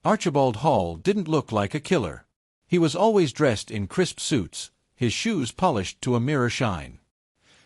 Archibald Hall didn't look like a killer. He was always dressed in crisp suits, his shoes polished to a mirror shine.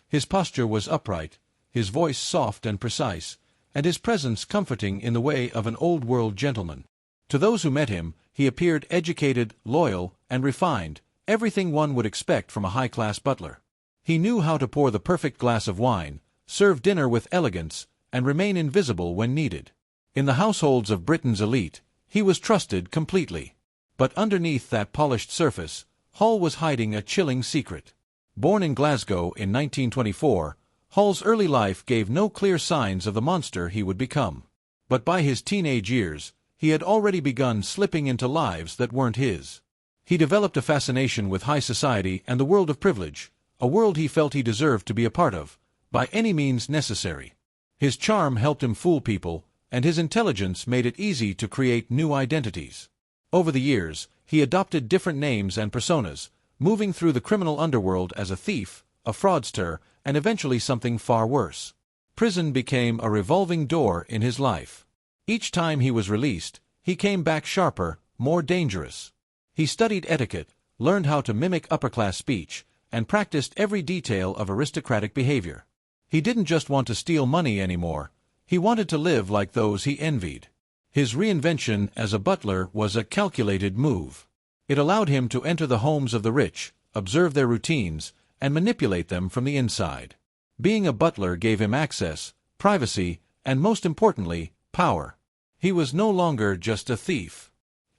His posture was upright, his voice soft and precise, and his presence comforting in the way of an old-world gentleman. To those who met him, he appeared educated, loyal, and refined, everything one would expect from a high-class butler. He knew how to pour the perfect glass of wine, serve dinner with elegance, and remain invisible when needed. In the households of Britain's elite, he was trusted completely. But underneath that polished surface, Hall was hiding a chilling secret. Born in Glasgow in 1924, Hall's early life gave no clear signs of the monster he would become. But by his teenage years, he had already begun slipping into lives that weren't his. He developed a fascination with high society and the world of privilege, a world he felt he deserved to be a part of, by any means necessary. His charm helped him fool people, and his intelligence made it easy to create new identities. Over the years, he adopted different names and personas, moving through the criminal underworld as a thief, a fraudster, and eventually something far worse. Prison became a revolving door in his life. Each time he was released, he came back sharper, more dangerous. He studied etiquette, learned how to mimic upper-class speech, and practiced every detail of aristocratic behavior. He didn't just want to steal money anymore, he wanted to live like those he envied. His reinvention as a butler was a calculated move. It allowed him to enter the homes of the rich, observe their routines, and manipulate them from the inside. Being a butler gave him access, privacy, and most importantly, power. He was no longer just a thief.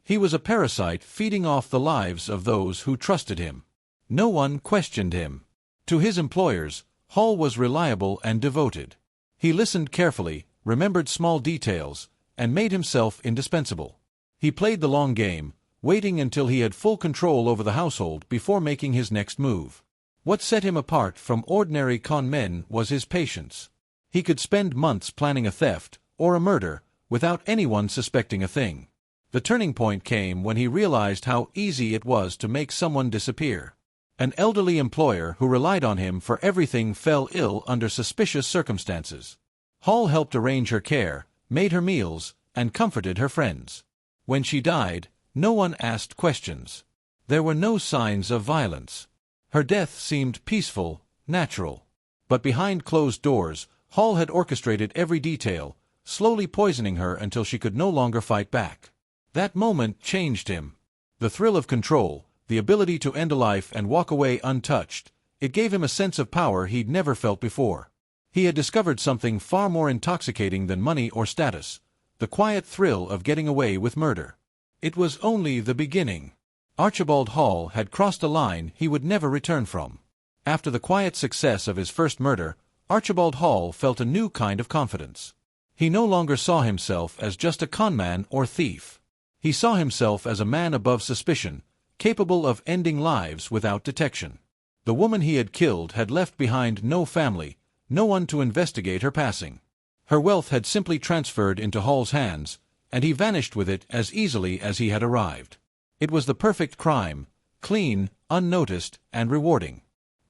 He was a parasite feeding off the lives of those who trusted him. No one questioned him. To his employers, Hall was reliable and devoted. He listened carefully, remembered small details, and made himself indispensable. He played the long game, waiting until he had full control over the household before making his next move. What set him apart from ordinary con men was his patience. He could spend months planning a theft, or a murder, without anyone suspecting a thing. The turning point came when he realized how easy it was to make someone disappear. An elderly employer who relied on him for everything fell ill under suspicious circumstances. Hall helped arrange her care, made her meals, and comforted her friends. When she died, no one asked questions. There were no signs of violence. Her death seemed peaceful, natural. But behind closed doors, Hall had orchestrated every detail, slowly poisoning her until she could no longer fight back. That moment changed him. The thrill of control, the ability to end a life and walk away untouched, it gave him a sense of power he'd never felt before. He had discovered something far more intoxicating than money or status, the quiet thrill of getting away with murder. It was only the beginning. Archibald Hall had crossed a line he would never return from. After the quiet success of his first murder, Archibald Hall felt a new kind of confidence. He no longer saw himself as just a conman or thief. He saw himself as a man above suspicion, capable of ending lives without detection. The woman he had killed had left behind no family, no one to investigate her passing. Her wealth had simply transferred into Hall's hands, and he vanished with it as easily as he had arrived. It was the perfect crime, clean, unnoticed, and rewarding.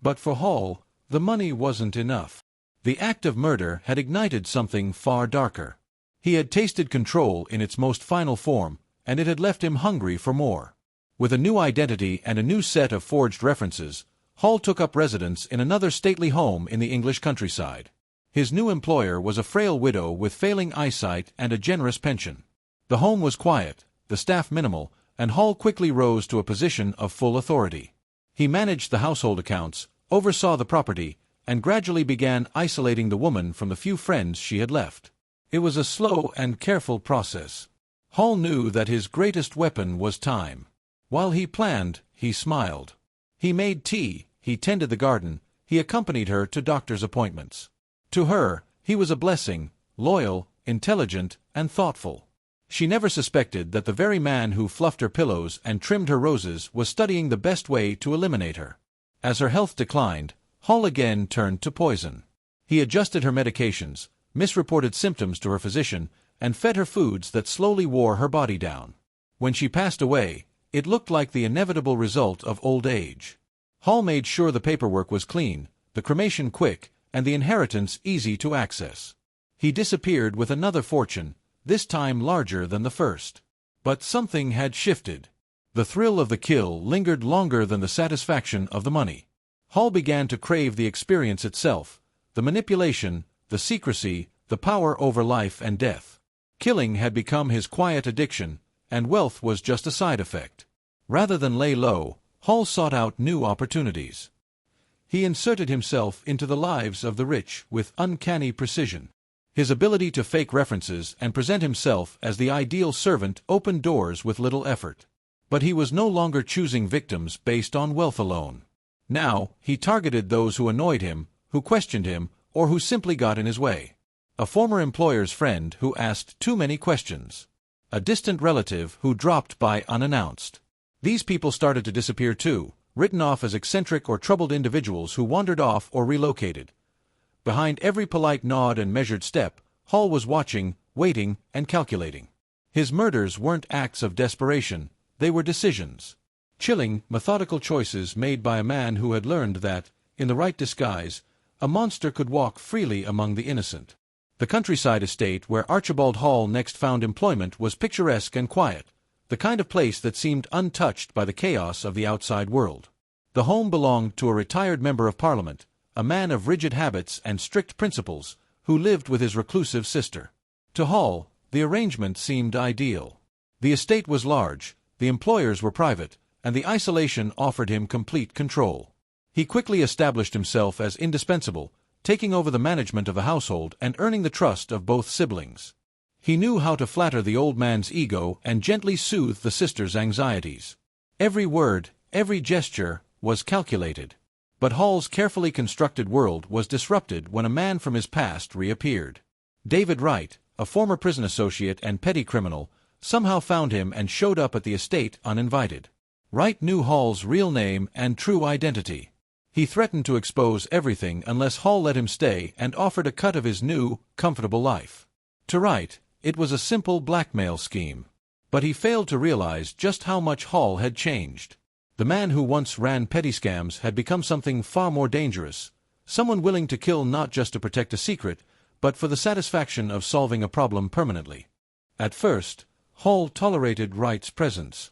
But for Hall, the money wasn't enough. The act of murder had ignited something far darker. He had tasted control in its most final form, and it had left him hungry for more. With a new identity and a new set of forged references, Hall took up residence in another stately home in the English countryside. His new employer was a frail widow with failing eyesight and a generous pension. The home was quiet, the staff minimal, and Hall quickly rose to a position of full authority. He managed the household accounts, oversaw the property, and gradually began isolating the woman from the few friends she had left. It was a slow and careful process. Hall knew that his greatest weapon was time. While he planned, he smiled. He made tea, he tended the garden, he accompanied her to doctor's appointments. To her, he was a blessing, loyal, intelligent, and thoughtful. She never suspected that the very man who fluffed her pillows and trimmed her roses was studying the best way to eliminate her. As her health declined, Hall again turned to poison. He adjusted her medications, misreported symptoms to her physician, and fed her foods that slowly wore her body down. When she passed away, it looked like the inevitable result of old age. Hall made sure the paperwork was clean, the cremation quick, and the inheritance easy to access. He disappeared with another fortune, this time larger than the first. But something had shifted. The thrill of the kill lingered longer than the satisfaction of the money. Hall began to crave the experience itself, the manipulation, the secrecy, the power over life and death. Killing had become his quiet addiction, and wealth was just a side effect. Rather than lay low, Hall sought out new opportunities. He inserted himself into the lives of the rich with uncanny precision. His ability to fake references and present himself as the ideal servant opened doors with little effort. But he was no longer choosing victims based on wealth alone. Now, he targeted those who annoyed him, who questioned him, or who simply got in his way. A former employer's friend who asked too many questions. A distant relative who dropped by unannounced. These people started to disappear too, written off as eccentric or troubled individuals who wandered off or relocated. Behind every polite nod and measured step, Hall was watching, waiting, and calculating. His murders weren't acts of desperation, they were decisions. Chilling, methodical choices made by a man who had learned that, in the right disguise, a monster could walk freely among the innocent. The countryside estate where Archibald Hall next found employment was picturesque and quiet, the kind of place that seemed untouched by the chaos of the outside world. The home belonged to a retired member of Parliament, a man of rigid habits and strict principles, who lived with his reclusive sister. To Hall, the arrangement seemed ideal. The estate was large, the employers were private, and the isolation offered him complete control. He quickly established himself as indispensable, taking over the management of the household and earning the trust of both siblings. He knew how to flatter the old man's ego and gently soothe the sister's anxieties. Every word, every gesture, was calculated. But Hall's carefully constructed world was disrupted when a man from his past reappeared. David Wright, a former prison associate and petty criminal, somehow found him and showed up at the estate uninvited. Wright knew Hall's real name and true identity. He threatened to expose everything unless Hall let him stay and offered a cut of his new, comfortable life. To Wright, it was a simple blackmail scheme. But he failed to realize just how much Hall had changed. The man who once ran petty scams had become something far more dangerous, someone willing to kill not just to protect a secret, but for the satisfaction of solving a problem permanently. At first, Hall tolerated Wright's presence.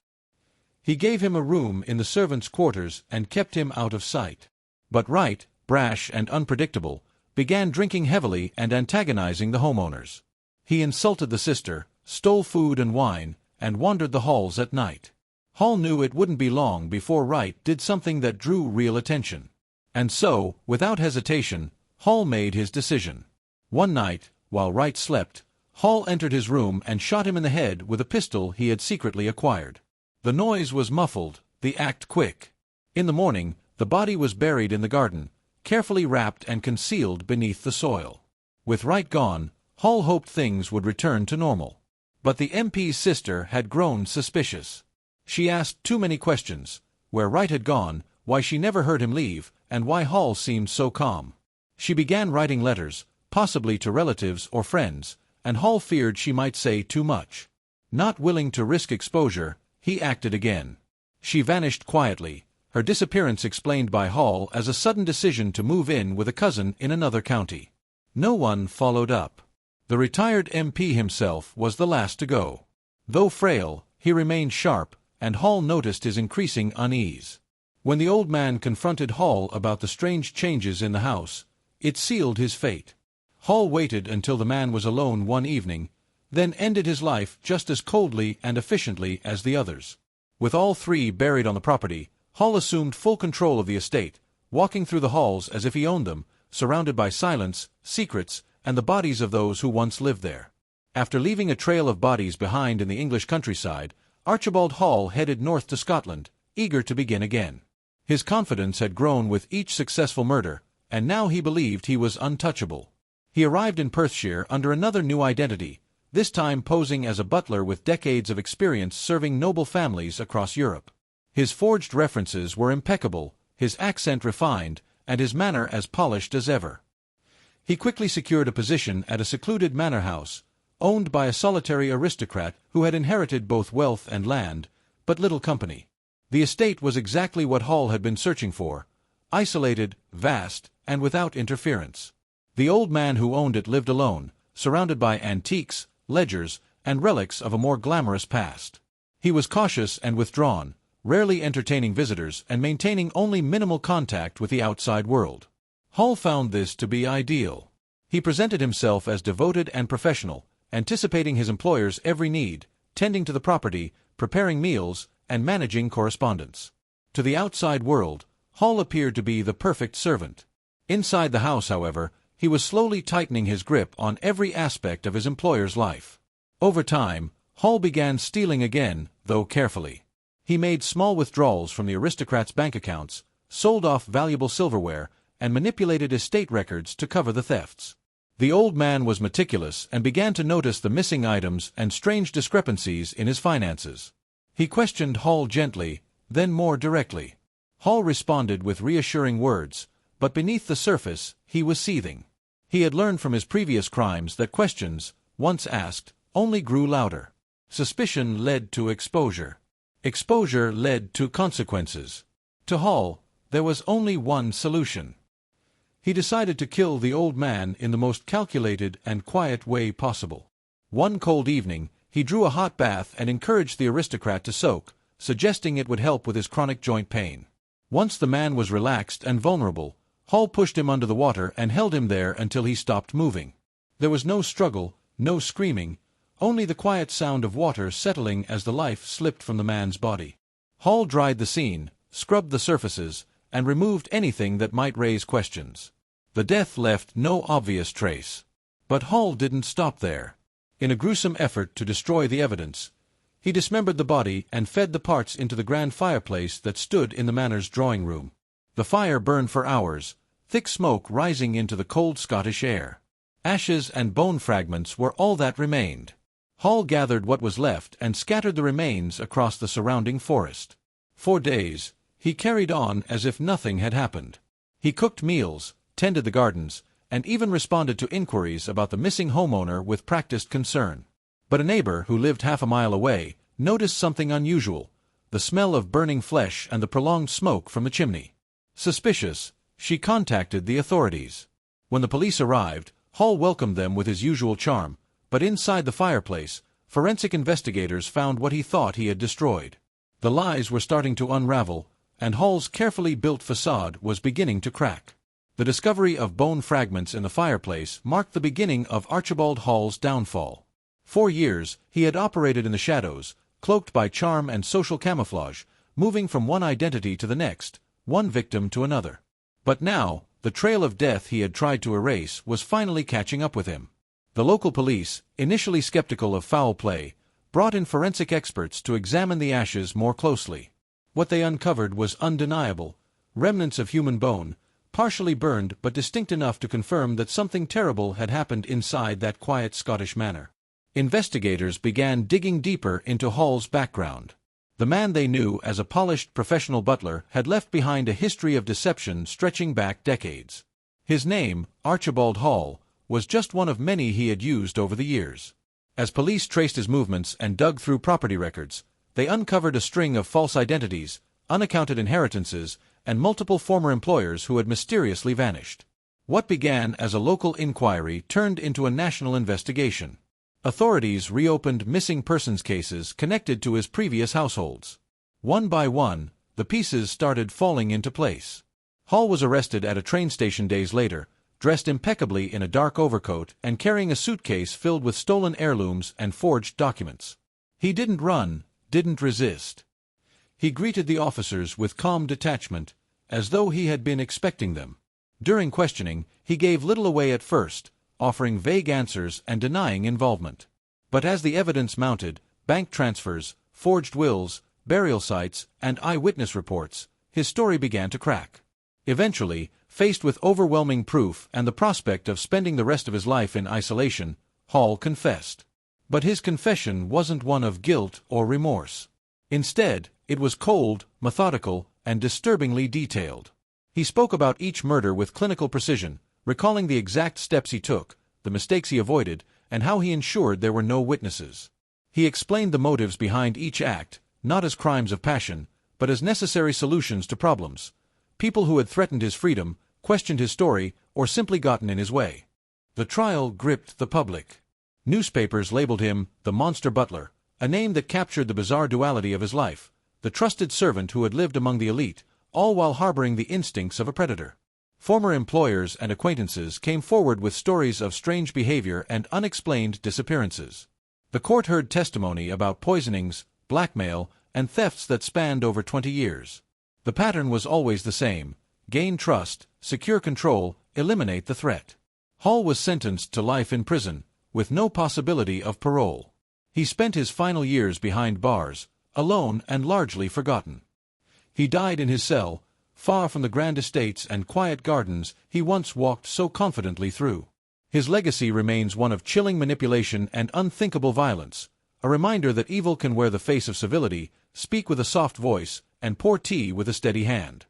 He gave him a room in the servants' quarters and kept him out of sight. But Wright, brash and unpredictable, began drinking heavily and antagonizing the homeowners. He insulted the sister, stole food and wine, and wandered the halls at night. Hall knew it wouldn't be long before Wright did something that drew real attention. And so, without hesitation, Hall made his decision. One night, while Wright slept, Hall entered his room and shot him in the head with a pistol he had secretly acquired. The noise was muffled, the act quick. In the morning, the body was buried in the garden, carefully wrapped and concealed beneath the soil. With Wright gone, Hall hoped things would return to normal. But the MP's sister had grown suspicious. She asked too many questions: where Wright had gone, why she never heard him leave, and why Hall seemed so calm. She began writing letters, possibly to relatives or friends, and Hall feared she might say too much. Not willing to risk exposure, he acted again. She vanished quietly, her disappearance explained by Hall as a sudden decision to move in with a cousin in another county. No one followed up. The retired MP himself was the last to go. Though frail, he remained sharp, and Hall noticed his increasing unease. When the old man confronted Hall about the strange changes in the house, it sealed his fate. Hall waited until the man was alone one evening, then ended his life just as coldly and efficiently as the others. With all three buried on the property, Hall assumed full control of the estate, walking through the halls as if he owned them, surrounded by silence, secrets, and the bodies of those who once lived there. After leaving a trail of bodies behind in the English countryside, Archibald Hall headed north to Scotland, eager to begin again. His confidence had grown with each successful murder, and now he believed he was untouchable. He arrived in Perthshire under another new identity, this time posing as a butler with decades of experience serving noble families across Europe. His forged references were impeccable, his accent refined, and his manner as polished as ever. He quickly secured a position at a secluded manor house, owned by a solitary aristocrat who had inherited both wealth and land, but little company. The estate was exactly what Hall had been searching for: isolated, vast, and without interference. The old man who owned it lived alone, surrounded by antiques, ledgers, and relics of a more glamorous past. He was cautious and withdrawn, rarely entertaining visitors and maintaining only minimal contact with the outside world. Hall found this to be ideal. He presented himself as devoted and professional, anticipating his employer's every need, tending to the property, preparing meals, and managing correspondence. To the outside world, Hall appeared to be the perfect servant. Inside the house, however, he was slowly tightening his grip on every aspect of his employer's life. Over time, Hall began stealing again, though carefully. He made small withdrawals from the aristocrat's bank accounts, sold off valuable silverware, and manipulated estate records to cover the thefts. The old man was meticulous and began to notice the missing items and strange discrepancies in his finances. He questioned Hall gently, then more directly. Hall responded with reassuring words, but beneath the surface, he was seething. He had learned from his previous crimes that questions, once asked, only grew louder. Suspicion led to exposure. Exposure led to consequences. To Hall, there was only one solution. He decided to kill the old man in the most calculated and quiet way possible. One cold evening, he drew a hot bath and encouraged the aristocrat to soak, suggesting it would help with his chronic joint pain. Once the man was relaxed and vulnerable, Hall pushed him under the water and held him there until he stopped moving. There was no struggle, no screaming, only the quiet sound of water settling as the life slipped from the man's body. Hall dried the scene, scrubbed the surfaces, and removed anything that might raise questions. The death left no obvious trace. But Hall didn't stop there. In a gruesome effort to destroy the evidence, he dismembered the body and fed the parts into the grand fireplace that stood in the manor's drawing room. The fire burned for hours, thick smoke rising into the cold Scottish air. Ashes and bone fragments were all that remained. Hall gathered what was left and scattered the remains across the surrounding forest. For days, he carried on as if nothing had happened. He cooked meals, tended the gardens, and even responded to inquiries about the missing homeowner with practiced concern. But a neighbor who lived half a mile away noticed something unusual, the smell of burning flesh and the prolonged smoke from the chimney. Suspicious, she contacted the authorities. When the police arrived, Hall welcomed them with his usual charm, but inside the fireplace, forensic investigators found what he thought he had destroyed. The lies were starting to unravel, and Hall's carefully built facade was beginning to crack. The discovery of bone fragments in the fireplace marked the beginning of Archibald Hall's downfall. For years, he had operated in the shadows, cloaked by charm and social camouflage, moving from one identity to the next, one victim to another. But now, the trail of death he had tried to erase was finally catching up with him. The local police, initially skeptical of foul play, brought in forensic experts to examine the ashes more closely. What they uncovered was undeniable: remnants of human bone, partially burned but distinct enough to confirm that something terrible had happened inside that quiet Scottish manor. Investigators began digging deeper into Hall's background. The man they knew as a polished professional butler had left behind a history of deception stretching back decades. His name, Archibald Hall, was just one of many he had used over the years. As police traced his movements and dug through property records, they uncovered a string of false identities, unaccounted inheritances, and multiple former employers who had mysteriously vanished. What began as a local inquiry turned into a national investigation. Authorities reopened missing persons cases connected to his previous households. One by one, the pieces started falling into place. Hall was arrested at a train station days later, dressed impeccably in a dark overcoat and carrying a suitcase filled with stolen heirlooms and forged documents. He didn't run, didn't resist. He greeted the officers with calm detachment, as though he had been expecting them. During questioning, he gave little away at first, offering vague answers and denying involvement. But as the evidence mounted, bank transfers, forged wills, burial sites, and eyewitness reports, his story began to crack. Eventually, faced with overwhelming proof and the prospect of spending the rest of his life in isolation, Hall confessed. But his confession wasn't one of guilt or remorse. Instead, it was cold, methodical, and disturbingly detailed. He spoke about each murder with clinical precision, recalling the exact steps he took, the mistakes he avoided, and how he ensured there were no witnesses. He explained the motives behind each act, not as crimes of passion, but as necessary solutions to problems. People who had threatened his freedom, questioned his story, or simply gotten in his way. The trial gripped the public. Newspapers labeled him the Monster Butler, a name that captured the bizarre duality of his life, the trusted servant who had lived among the elite, all while harboring the instincts of a predator. Former employers and acquaintances came forward with stories of strange behavior and unexplained disappearances. The court heard testimony about poisonings, blackmail, and thefts that spanned over 20 years. The pattern was always the same: gain trust, secure control, eliminate the threat. Hall was sentenced to life in prison, with no possibility of parole. He spent his final years behind bars, alone and largely forgotten. He died in his cell, far from the grand estates and quiet gardens he once walked so confidently through. His legacy remains one of chilling manipulation and unthinkable violence, a reminder that evil can wear the face of civility, speak with a soft voice, and pour tea with a steady hand.